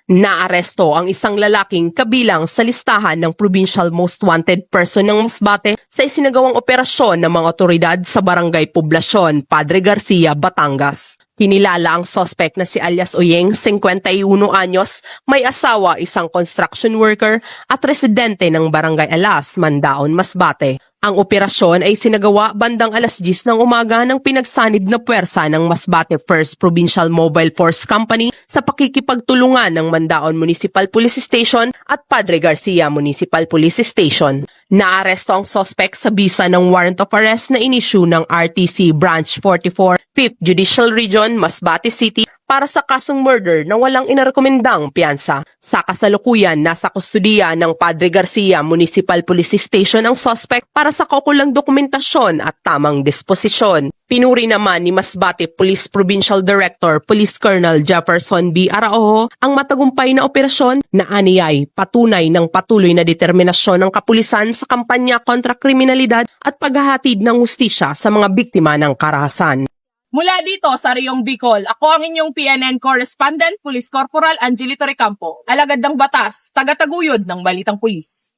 Naaresto ang isang lalaking kabilang sa listahan ng Provincial Most Wanted Person ng Masbate sa isinagawang operasyon ng mga otoridad sa Barangay Poblasyon, Padre Garcia, Batangas. Kinilala ang suspect na si alias Oyeng, 51 anyos, may asawa, isang construction worker at residente ng Barangay Alas, Mandaon, Masbate. Ang operasyon ay sinagawa bandang alas 10 ng umaga ng pinagsanib na puwersa ng Masbate 1st Provincial Mobile Force Company sa pakikipagtulungan ng Mandaon Municipal Police Station at Padre Garcia Municipal Police Station. Naaresto ang suspect sa bisa ng warrant of arrest na inisyu ng RTC Branch 44, 5th Judicial Region, Masbate City para sa kasong murder na walang inarekomendang piyansa. Sa kasalukuyan, nasa kustudiya ng Padre Garcia Municipal Police Station ang suspect para sa kaukulang dokumentasyon at tamang disposisyon. Pinuri naman ni Masbate Police Provincial Director Police Colonel Jefferson B. Araojo ang matagumpay na operasyon na aniyay patunay ng patuloy na determinasyon ng kapulisan sa kampanya kontra kriminalidad at paghahatid ng hustisya sa mga biktima ng karahasan. Mula dito sa Riyong Bicol, ako ang inyong PNN Correspondent, Police Corporal Angelito Recampo, alagad ng batas, tagataguyod ng Balitang Pulis.